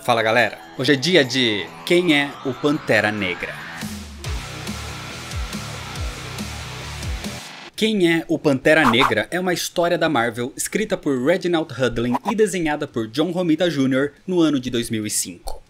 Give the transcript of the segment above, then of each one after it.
Fala galera, hoje é dia de Quem é o Pantera Negra? Quem é o Pantera Negra é uma história da Marvel escrita por Reginald Hudlin e desenhada por John Romita Jr. no ano de 2005.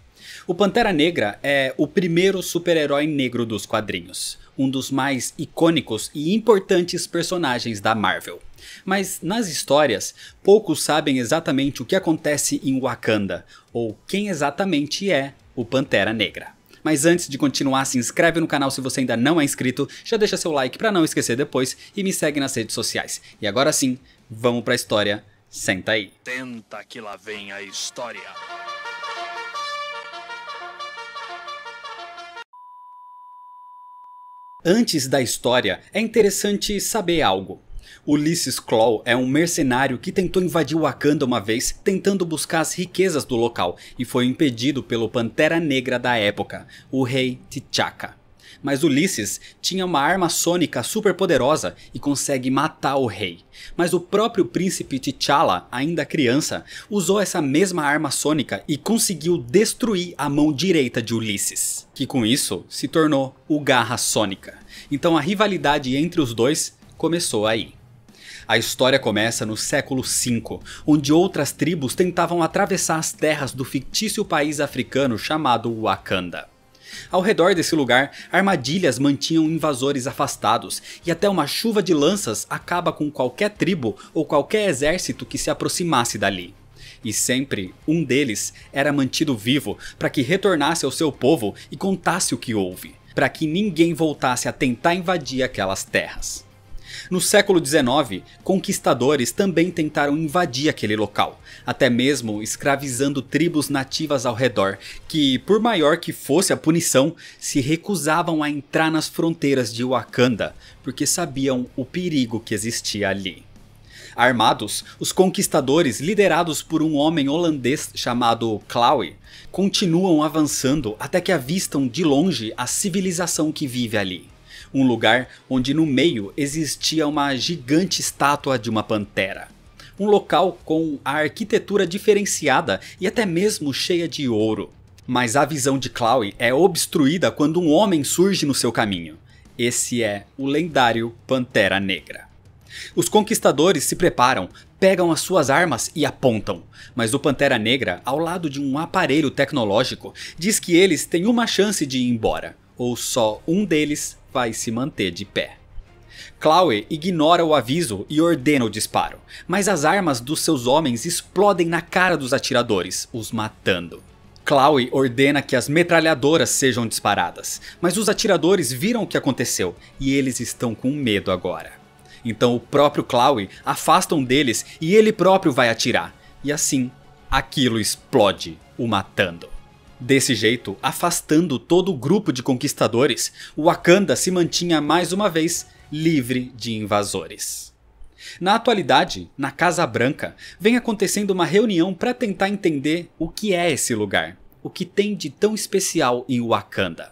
O Pantera Negra é o primeiro super-herói negro dos quadrinhos, um dos mais icônicos e importantes personagens da Marvel. Mas nas histórias, poucos sabem exatamente o que acontece em Wakanda, ou quem exatamente é o Pantera Negra. Mas antes de continuar, se inscreve no canal se você ainda não é inscrito, já deixa seu like para não esquecer depois e me segue nas redes sociais. E agora sim, vamos pra história, senta aí. Senta que lá vem a história. Antes da história, é interessante saber algo. Ulysses Klaue é um mercenário que tentou invadir Wakanda uma vez, tentando buscar as riquezas do local, e foi impedido pelo Pantera Negra da época, o rei T'Chaka. Mas Ulysses tinha uma arma sônica super poderosa e consegue matar o rei. Mas o próprio príncipe T'Challa, ainda criança, usou essa mesma arma sônica e conseguiu destruir a mão direita de Ulysses, que com isso se tornou o Garra Sônica. Então a rivalidade entre os dois começou aí. A história começa no século V, onde outras tribos tentavam atravessar as terras do fictício país africano chamado Wakanda. Ao redor desse lugar, armadilhas mantinham invasores afastados, e até uma chuva de lanças acaba com qualquer tribo ou qualquer exército que se aproximasse dali. E sempre um deles era mantido vivo para que retornasse ao seu povo e contasse o que houve, para que ninguém voltasse a tentar invadir aquelas terras. No século XIX, conquistadores também tentaram invadir aquele local, até mesmo escravizando tribos nativas ao redor, que, por maior que fosse a punição, se recusavam a entrar nas fronteiras de Wakanda, porque sabiam o perigo que existia ali. Armados, os conquistadores, liderados por um homem holandês chamado Klaue, continuam avançando até que avistam de longe a civilização que vive ali. Um lugar onde no meio existia uma gigante estátua de uma pantera. Um local com a arquitetura diferenciada e até mesmo cheia de ouro. Mas a visão de Klaue é obstruída quando um homem surge no seu caminho. Esse é o lendário Pantera Negra. Os conquistadores se preparam, pegam as suas armas e apontam. Mas o Pantera Negra, ao lado de um aparelho tecnológico, diz que eles têm uma chance de ir embora. Ou só um deles vai se manter de pé. Klaue ignora o aviso e ordena o disparo, mas as armas dos seus homens explodem na cara dos atiradores, os matando. Klaue ordena que as metralhadoras sejam disparadas, mas os atiradores viram o que aconteceu e eles estão com medo agora. Então o próprio Klaue afasta um deles e ele próprio vai atirar, e assim aquilo explode, o matando. Desse jeito, afastando todo o grupo de conquistadores, Wakanda se mantinha mais uma vez livre de invasores. Na atualidade, na Casa Branca, vem acontecendo uma reunião para tentar entender o que é esse lugar, o que tem de tão especial em Wakanda.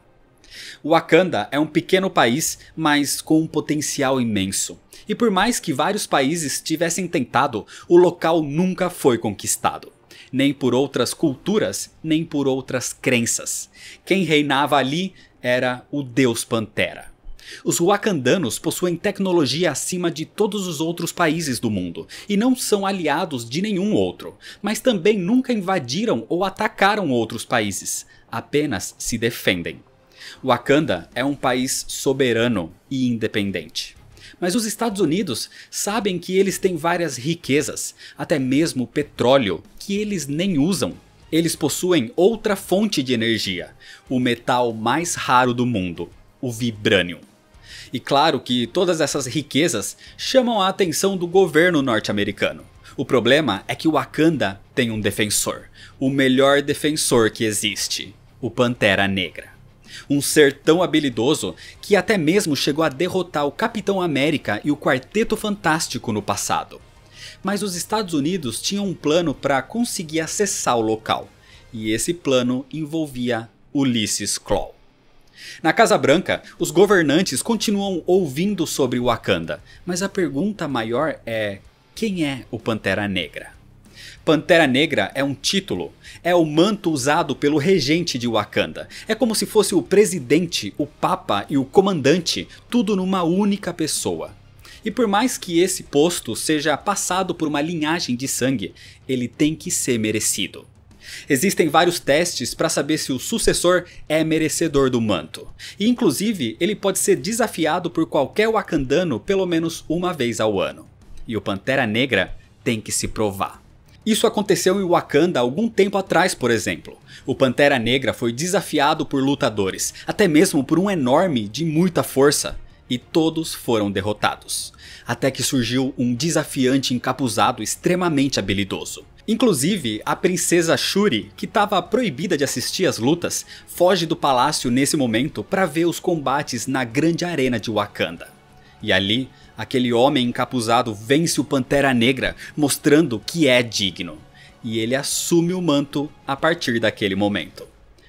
Wakanda é um pequeno país, mas com um potencial imenso. E por mais que vários países tivessem tentado, o local nunca foi conquistado. Nem por outras culturas, nem por outras crenças. Quem reinava ali era o Deus Pantera. Os wakandanos possuem tecnologia acima de todos os outros países do mundo, e não são aliados de nenhum outro, mas também nunca invadiram ou atacaram outros países, apenas se defendem. Wakanda é um país soberano e independente. Mas os Estados Unidos sabem que eles têm várias riquezas, até mesmo petróleo, que eles nem usam. Eles possuem outra fonte de energia, o metal mais raro do mundo, o Vibranium. E claro que todas essas riquezas chamam a atenção do governo norte-americano. O problema é que Wakanda tem um defensor, o melhor defensor que existe, o Pantera Negra. Um ser tão habilidoso que até mesmo chegou a derrotar o Capitão América e o Quarteto Fantástico no passado. Mas os Estados Unidos tinham um plano para conseguir acessar o local, e esse plano envolvia Ulysses Klaue. Na Casa Branca, os governantes continuam ouvindo sobre Wakanda, mas a pergunta maior é: quem é o Pantera Negra? Pantera Negra é um título, é o manto usado pelo regente de Wakanda. É como se fosse o presidente, o papa e o comandante, tudo numa única pessoa. E por mais que esse posto seja passado por uma linhagem de sangue, ele tem que ser merecido. Existem vários testes para saber se o sucessor é merecedor do manto. E inclusive ele pode ser desafiado por qualquer wakandano pelo menos uma vez ao ano. E o Pantera Negra tem que se provar. Isso aconteceu em Wakanda há algum tempo atrás, por exemplo. O Pantera Negra foi desafiado por lutadores, até mesmo por um enorme de muita força, e todos foram derrotados. Até que surgiu um desafiante encapuzado extremamente habilidoso. Inclusive, a princesa Shuri, que estava proibida de assistir às lutas, foge do palácio nesse momento para ver os combates na grande arena de Wakanda. E ali, aquele homem encapuzado vence o Pantera Negra, mostrando que é digno. E ele assume o manto a partir daquele momento.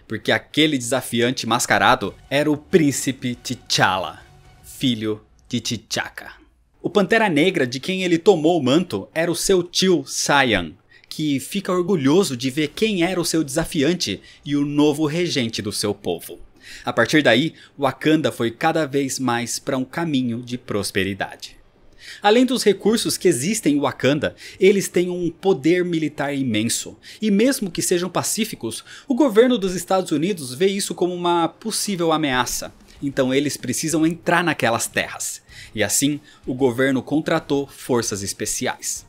Porque aquele desafiante mascarado era o príncipe T'Challa, filho de T'Chaka. O Pantera Negra de quem ele tomou o manto era o seu tio Saiyan, que fica orgulhoso de ver quem era o seu desafiante e o novo regente do seu povo. A partir daí, Wakanda foi cada vez mais para um caminho de prosperidade. Além dos recursos que existem em Wakanda, eles têm um poder militar imenso. E mesmo que sejam pacíficos, o governo dos Estados Unidos vê isso como uma possível ameaça. Então eles precisam entrar naquelas terras. E assim, o governo contratou forças especiais.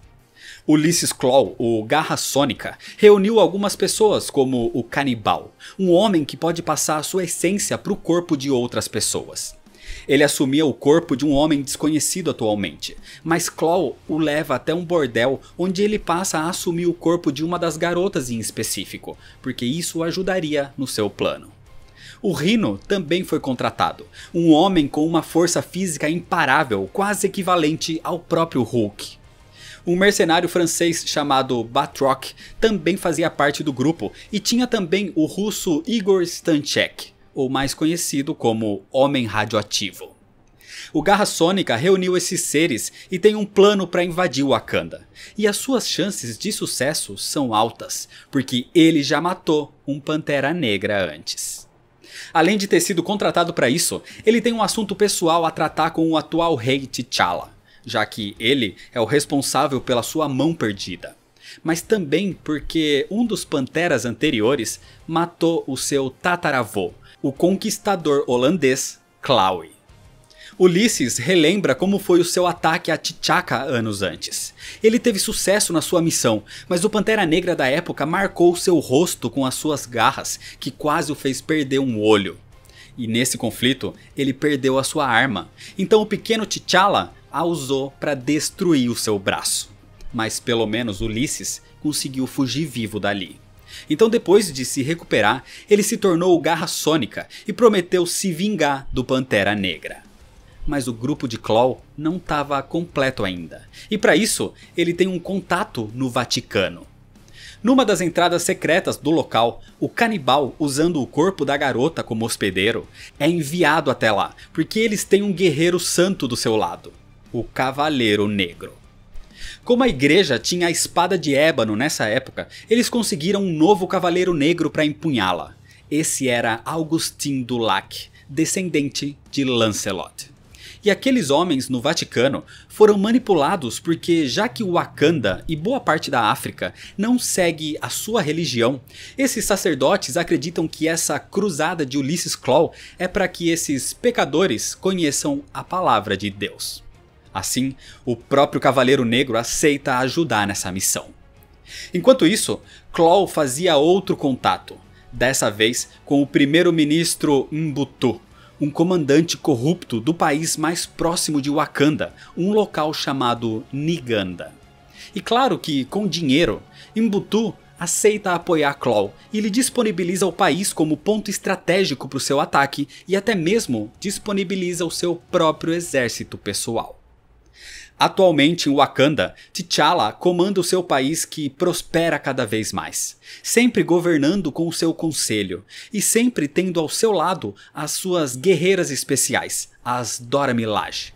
Ulysses Klaue, o Garra Sônica, reuniu algumas pessoas como o Canibal, um homem que pode passar a sua essência para o corpo de outras pessoas. Ele assumia o corpo de um homem desconhecido atualmente, mas Klaue o leva até um bordel onde ele passa a assumir o corpo de uma das garotas em específico, porque isso o ajudaria no seu plano. O Rhino também foi contratado, um homem com uma força física imparável, quase equivalente ao próprio Hulk. Um mercenário francês chamado Batroc também fazia parte do grupo e tinha também o russo Igor Stanchek, ou mais conhecido como Homem Radioativo. O Garra Sônica reuniu esses seres e tem um plano para invadir Wakanda. E as suas chances de sucesso são altas, porque ele já matou um Pantera Negra antes. Além de ter sido contratado para isso, ele tem um assunto pessoal a tratar com o atual rei T'Challa, já que ele é o responsável pela sua mão perdida. Mas também porque um dos panteras anteriores matou o seu tataravô, o conquistador holandês Klaue. Ulysses relembra como foi o seu ataque a T'Chaka anos antes. Ele teve sucesso na sua missão, mas o Pantera Negra da época marcou seu rosto com as suas garras, que quase o fez perder um olho. E nesse conflito, ele perdeu a sua arma, então o pequeno T'Challa a usou para destruir o seu braço. Mas pelo menos Ulysses conseguiu fugir vivo dali. Então depois de se recuperar, ele se tornou o Garra Sônica e prometeu se vingar do Pantera Negra. Mas o grupo de Klaue não estava completo ainda. E para isso, ele tem um contato no Vaticano. Numa das entradas secretas do local, o Canibal, usando o corpo da garota como hospedeiro, é enviado até lá, porque eles têm um guerreiro santo do seu lado, o Cavaleiro Negro. Como a igreja tinha a espada de ébano nessa época, eles conseguiram um novo Cavaleiro Negro para empunhá-la. Esse era Augustin Dulac, descendente de Lancelot. E aqueles homens no Vaticano foram manipulados porque, já que Wakanda e boa parte da África não segue a sua religião, esses sacerdotes acreditam que essa cruzada de Ulysses Klaue é para que esses pecadores conheçam a palavra de Deus. Assim, o próprio Cavaleiro Negro aceita ajudar nessa missão. Enquanto isso, Klaue fazia outro contato, dessa vez com o primeiro-ministro M'Butu, um comandante corrupto do país mais próximo de Wakanda, um local chamado Niganda. E claro que, com dinheiro, M'Butu aceita apoiar Klaue e lhe disponibiliza o país como ponto estratégico para o seu ataque e até mesmo disponibiliza o seu próprio exército pessoal. Atualmente em Wakanda, T'Challa comanda o seu país que prospera cada vez mais, sempre governando com o seu conselho e sempre tendo ao seu lado as suas guerreiras especiais, as Dora Milaje.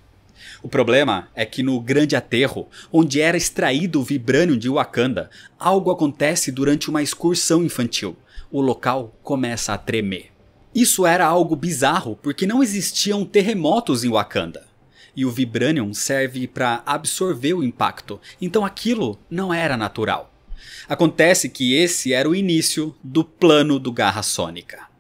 O problema é que no Grande Aterro, onde era extraído o Vibranium de Wakanda, algo acontece durante uma excursão infantil. O local começa a tremer. Isso era algo bizarro porque não existiam terremotos em Wakanda. E o Vibranium serve para absorver o impacto, então aquilo não era natural. Acontece que esse era o início do plano do Garra Sônica.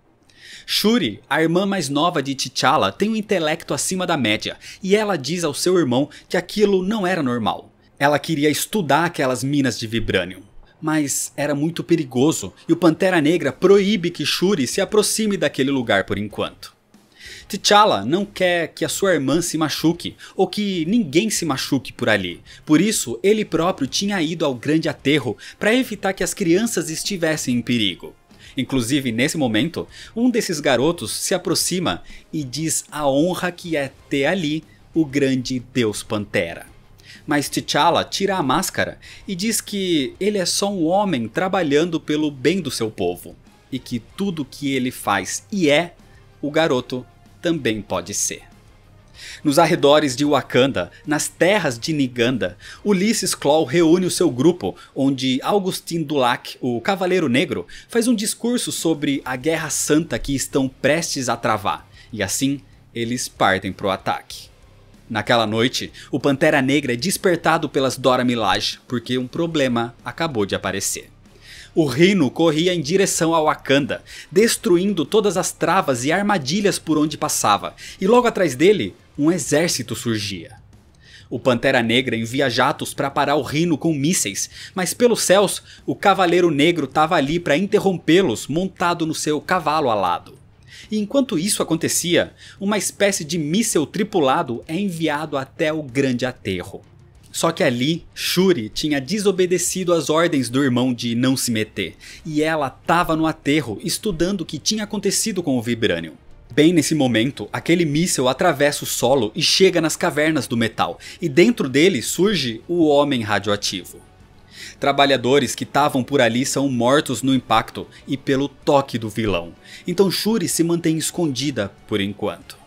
Shuri, a irmã mais nova de T'Challa, tem um intelecto acima da média e ela diz ao seu irmão que aquilo não era normal. Ela queria estudar aquelas minas de Vibranium, mas era muito perigoso e o Pantera Negra proíbe que Shuri se aproxime daquele lugar por enquanto. T'Challa não quer que a sua irmã se machuque ou que ninguém se machuque por ali, por isso ele próprio tinha ido ao Grande Aterro para evitar que as crianças estivessem em perigo. Inclusive, nesse momento, um desses garotos se aproxima e diz a honra que é ter ali o grande Deus Pantera. Mas T'Challa tira a máscara e diz que ele é só um homem trabalhando pelo bem do seu povo. E que tudo que ele faz e é, o garoto também pode ser. Nos arredores de Wakanda, nas terras de Niganda, Ulysses Klaue reúne o seu grupo, onde Augustin Dulac, o Cavaleiro Negro, faz um discurso sobre a Guerra Santa que estão prestes a travar, e assim eles partem para o ataque. Naquela noite, o Pantera Negra é despertado pelas Dora Milaje, porque um problema acabou de aparecer. O Rhino corria em direção a Wakanda, destruindo todas as travas e armadilhas por onde passava, e logo atrás dele, um exército surgia. O Pantera Negra envia jatos para parar o Rhino com mísseis, mas pelos céus, o Cavaleiro Negro estava ali para interrompê-los montado no seu cavalo alado. E enquanto isso acontecia, uma espécie de míssel tripulado é enviado até o Grande Aterro. Só que ali, Shuri tinha desobedecido às ordens do irmão de não se meter, e ela estava no aterro estudando o que tinha acontecido com o Vibranium. Bem nesse momento, aquele míssil atravessa o solo e chega nas cavernas do metal, e dentro dele surge o Homem Radioativo. Trabalhadores que estavam por ali são mortos no impacto e pelo toque do vilão, então Shuri se mantém escondida por enquanto.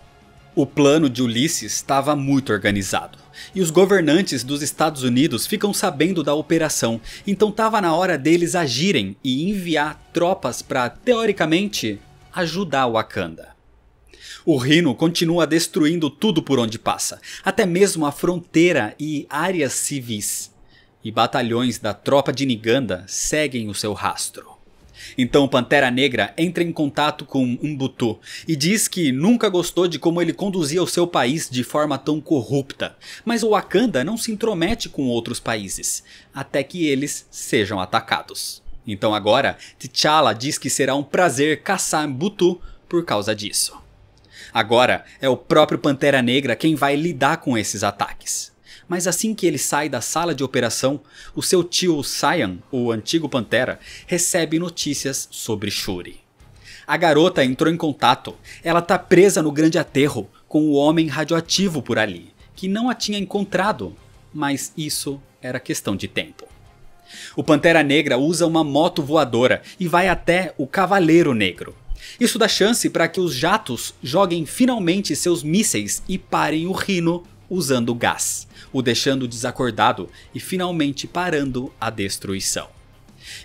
O plano de Ulysses estava muito organizado, e os governantes dos Estados Unidos ficam sabendo da operação, então estava na hora deles agirem e enviar tropas para, teoricamente, ajudar Wakanda. O Rhino continua destruindo tudo por onde passa, até mesmo a fronteira e áreas civis, e batalhões da tropa de Niganda seguem o seu rastro. Então o Pantera Negra entra em contato com Mbutu e diz que nunca gostou de como ele conduzia o seu país de forma tão corrupta, mas o Wakanda não se intromete com outros países, até que eles sejam atacados. Então agora, T'Challa diz que será um prazer caçar Mbutu por causa disso. Agora é o próprio Pantera Negra quem vai lidar com esses ataques. Mas assim que ele sai da sala de operação, o seu tio Cyan, o antigo Pantera, recebe notícias sobre Shuri. A garota entrou em contato, ela tá presa no Grande Aterro com o Homem Radioativo por ali, que não a tinha encontrado, mas isso era questão de tempo. O Pantera Negra usa uma moto voadora e vai até o Cavaleiro Negro. Isso dá chance para que os jatos joguem finalmente seus mísseis e parem o Rhino usando gás, o deixando desacordado e finalmente parando a destruição.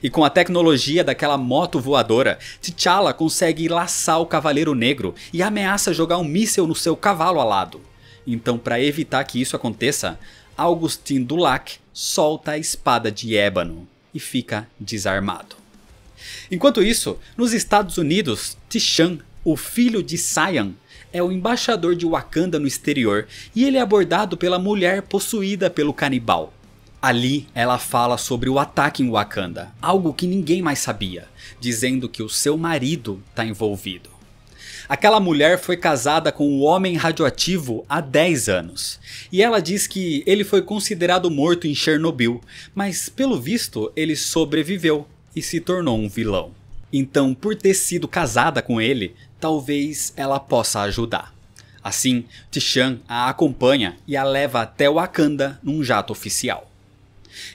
E com a tecnologia daquela moto voadora, T'Challa consegue laçar o Cavaleiro Negro e ameaça jogar um míssel no seu cavalo alado. Então, para evitar que isso aconteça, Augustin Dulac solta a espada de ébano e fica desarmado. Enquanto isso, nos Estados Unidos, T'Shan, o filho de Cyan, é o embaixador de Wakanda no exterior e ele é abordado pela mulher possuída pelo canibal. Ali ela fala sobre o ataque em Wakanda, algo que ninguém mais sabia, dizendo que o seu marido está envolvido. Aquela mulher foi casada com o Homem Radioativo há 10 anos, e ela diz que ele foi considerado morto em Chernobyl, mas pelo visto ele sobreviveu e se tornou um vilão. Então, por ter sido casada com ele, talvez ela possa ajudar. Assim, T'Shan a acompanha e a leva até Wakanda num jato oficial.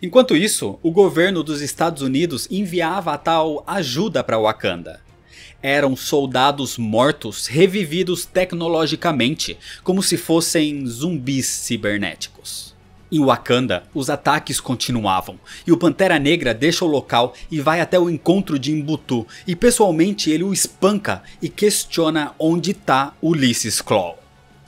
Enquanto isso, o governo dos Estados Unidos enviava a tal ajuda para Wakanda. eram soldados mortos revividos tecnologicamente, como se fossem zumbis cibernéticos. Em Wakanda, os ataques continuavam, e o Pantera Negra deixa o local e vai até o encontro de Mbutu, e pessoalmente ele o espanca e questiona onde está Ulysses Klaue.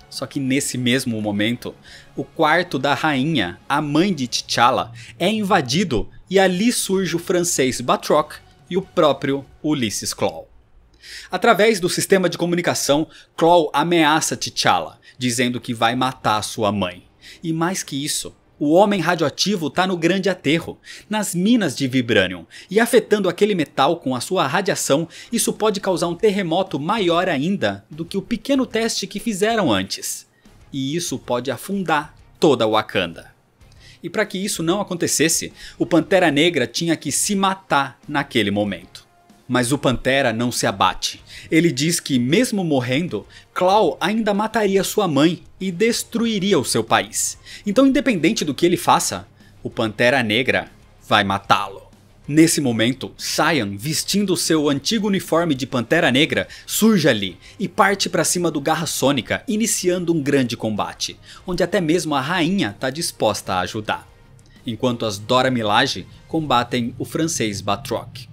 Só que nesse mesmo momento, o quarto da rainha, a mãe de T'Challa, é invadido e ali surge o francês Batroc e o próprio Ulysses Klaue. Através do sistema de comunicação, Klaue ameaça T'Challa, dizendo que vai matar sua mãe. E mais que isso, o homem radioativo está no grande aterro, nas minas de Vibranium, e afetando aquele metal com a sua radiação, isso pode causar um terremoto maior ainda do que o pequeno teste que fizeram antes. E isso pode afundar toda Wakanda. E para que isso não acontecesse, o Pantera Negra tinha que se matar naquele momento. Mas o Pantera não se abate. Ele diz que mesmo morrendo, Klaue ainda mataria sua mãe e destruiria o seu país. Então, independente do que ele faça, o Pantera Negra vai matá-lo. Nesse momento, Cyan, vestindo seu antigo uniforme de Pantera Negra, surge ali e parte para cima do Garra Sônica, iniciando um grande combate, onde até mesmo a rainha está disposta a ajudar. Enquanto as Dora Milaje combatem o francês Batroc.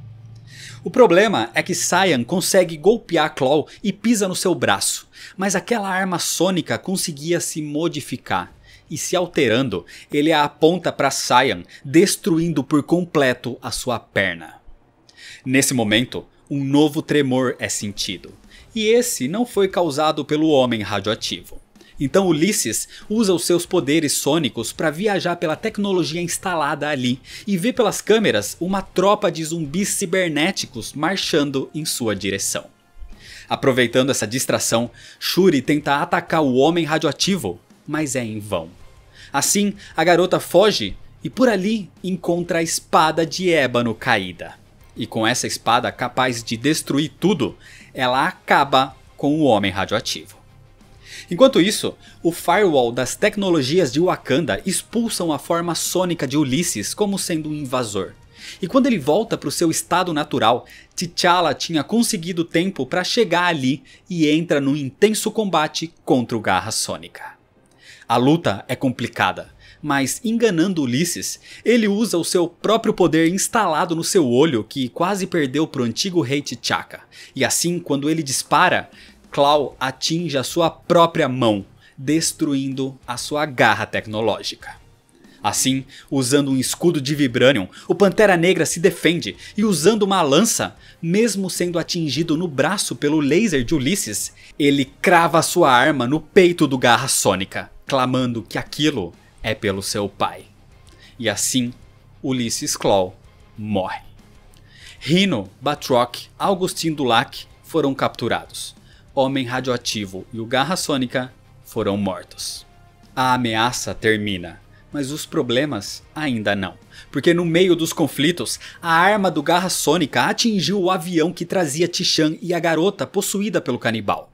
O problema é que Cyan consegue golpear Klaue e pisa no seu braço, mas aquela arma sônica conseguia se modificar, e se alterando, ele a aponta para Cyan, destruindo por completo a sua perna. Nesse momento, um novo tremor é sentido, e esse não foi causado pelo homem radioativo. Então Ulysses usa os seus poderes sônicos para viajar pela tecnologia instalada ali e vê pelas câmeras uma tropa de zumbis cibernéticos marchando em sua direção. Aproveitando essa distração, Shuri tenta atacar o homem radioativo, mas é em vão. Assim, a garota foge e por ali encontra a espada de ébano caída. E com essa espada capaz de destruir tudo, ela acaba com o homem radioativo. Enquanto isso, o firewall das tecnologias de Wakanda expulsam a forma sônica de Ulysses como sendo um invasor. E quando ele volta para o seu estado natural, T'Challa tinha conseguido tempo para chegar ali e entra num intenso combate contra o Garra Sônica. A luta é complicada, mas enganando Ulysses, ele usa o seu próprio poder instalado no seu olho que quase perdeu para o antigo rei T'Chaka. E assim, quando ele dispara, Klaue atinge a sua própria mão, destruindo a sua garra tecnológica. Assim, usando um escudo de Vibranium, o Pantera Negra se defende e usando uma lança, mesmo sendo atingido no braço pelo laser de Ulysses, ele crava sua arma no peito do Garra Sônica, clamando que aquilo é pelo seu pai. E assim, Ulysses Klaue morre. Rhino, Batroc, Augustin Dulac foram capturados. Homem Radioativo e o Garra Sônica foram mortos. A ameaça termina, mas os problemas ainda não. Porque no meio dos conflitos, a arma do Garra Sônica atingiu o avião que trazia T'Challa e a garota possuída pelo canibal.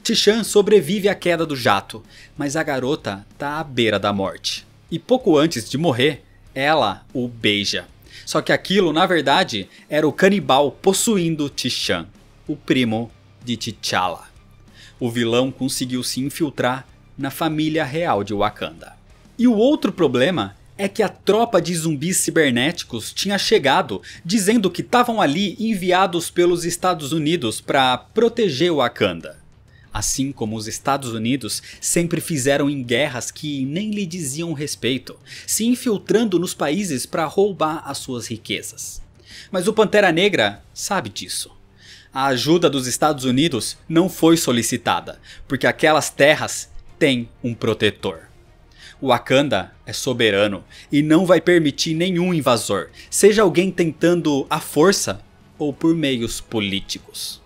T'Challa sobrevive à queda do jato, mas a garota está à beira da morte. E pouco antes de morrer, ela o beija. Só que aquilo, na verdade, era o canibal possuindo T'Challa, o primo de T'Challa. O vilão conseguiu se infiltrar na família real de Wakanda. E o outro problema é que a tropa de zumbis cibernéticos tinha chegado dizendo que estavam ali enviados pelos Estados Unidos para proteger Wakanda. Assim como os Estados Unidos sempre fizeram em guerras que nem lhe diziam respeito, se infiltrando nos países para roubar as suas riquezas. Mas o Pantera Negra sabe disso. A ajuda dos Estados Unidos não foi solicitada, porque aquelas terras têm um protetor. Wakanda é soberano e não vai permitir nenhum invasor, seja alguém tentando à força ou por meios políticos.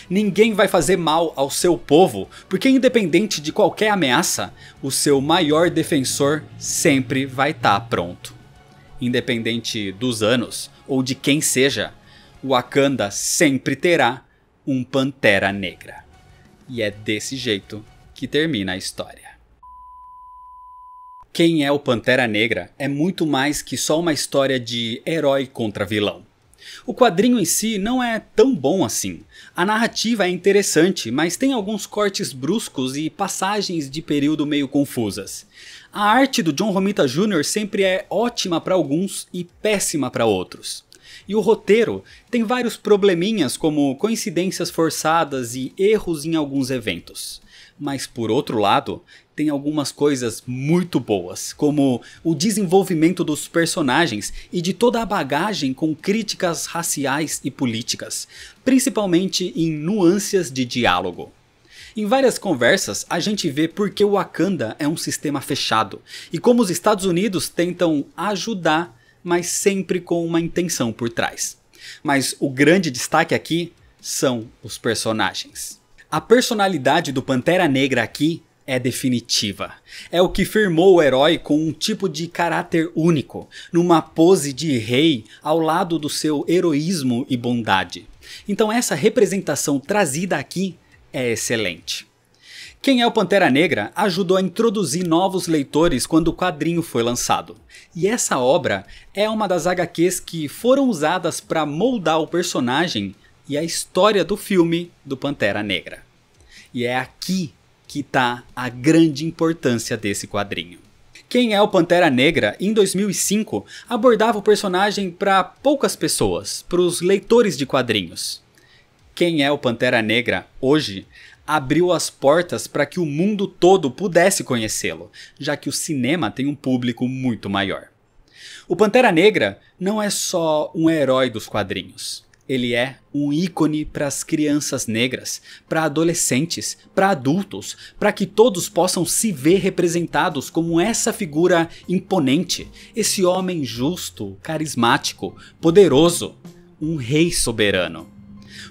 Ninguém vai fazer mal ao seu povo, porque independente de qualquer ameaça, o seu maior defensor sempre vai estar pronto. Independente dos anos ou de quem seja, Wakanda sempre terá um Pantera Negra. E é desse jeito que termina a história. Quem é o Pantera Negra é muito mais que só uma história de herói contra vilão. O quadrinho em si não é tão bom assim. A narrativa é interessante, mas tem alguns cortes bruscos e passagens de período meio confusas. A arte do John Romita Jr. sempre é ótima para alguns e péssima para outros. E o roteiro tem vários probleminhas como coincidências forçadas e erros em alguns eventos. Mas por outro lado, tem algumas coisas muito boas, como o desenvolvimento dos personagens e de toda a bagagem com críticas raciais e políticas, principalmente em nuances de diálogo. Em várias conversas, a gente vê por que o Wakanda é um sistema fechado, e como os Estados Unidos tentam ajudar, mas sempre com uma intenção por trás. Mas o grande destaque aqui são os personagens. A personalidade do Pantera Negra aqui é definitiva. É o que firmou o herói com um tipo de caráter único, numa pose de rei ao lado do seu heroísmo e bondade. Então essa representação trazida aqui é excelente. Quem é o Pantera Negra ajudou a introduzir novos leitores quando o quadrinho foi lançado. E essa obra é uma das HQs que foram usadas para moldar o personagem e a história do filme do Pantera Negra. E é aqui que está a grande importância desse quadrinho. Quem é o Pantera Negra, em 2005, abordava o personagem para poucas pessoas, para os leitores de quadrinhos. Quem é o Pantera Negra, hoje, abriu as portas para que o mundo todo pudesse conhecê-lo, já que o cinema tem um público muito maior. O Pantera Negra não é só um herói dos quadrinhos. Ele é um ícone para as crianças negras, para adolescentes, para adultos, para que todos possam se ver representados como essa figura imponente, esse homem justo, carismático, poderoso, um rei soberano.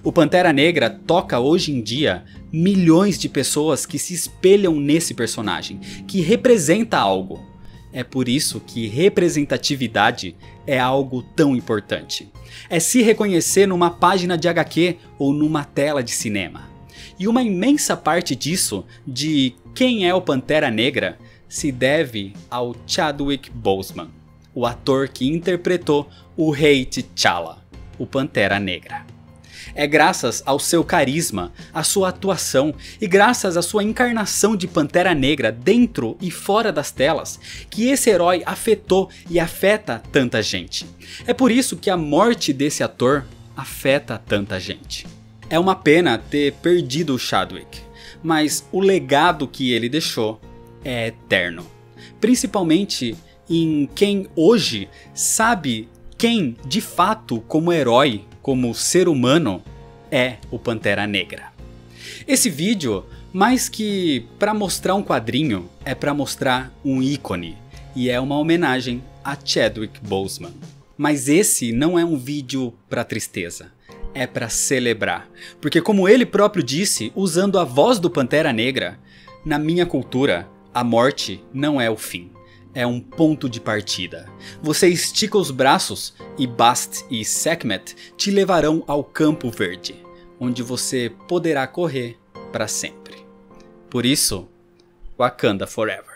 O Pantera Negra toca hoje em dia milhões de pessoas que se espelham nesse personagem, que representa algo. É por isso que representatividade é algo tão importante. É se reconhecer numa página de HQ ou numa tela de cinema. E uma imensa parte disso, de quem é o Pantera Negra, se deve ao Chadwick Boseman, o ator que interpretou o Rei T'Challa, o Pantera Negra. É graças ao seu carisma, à sua atuação e graças à sua encarnação de Pantera Negra dentro e fora das telas que esse herói afetou e afeta tanta gente. É por isso que a morte desse ator afeta tanta gente. É uma pena ter perdido o Chadwick, mas o legado que ele deixou é eterno. Principalmente em quem hoje sabe quem de fato como herói, como ser humano, é o Pantera Negra. Esse vídeo, mais que para mostrar um quadrinho, é para mostrar um ícone, e é uma homenagem a Chadwick Boseman. Mas esse não é um vídeo para tristeza, é para celebrar, porque como ele próprio disse, usando a voz do Pantera Negra, na minha cultura, a morte não é o fim. É um ponto de partida. Você estica os braços e Bast e Sekhmet te levarão ao Campo Verde, onde você poderá correr para sempre. Por isso, Wakanda Forever.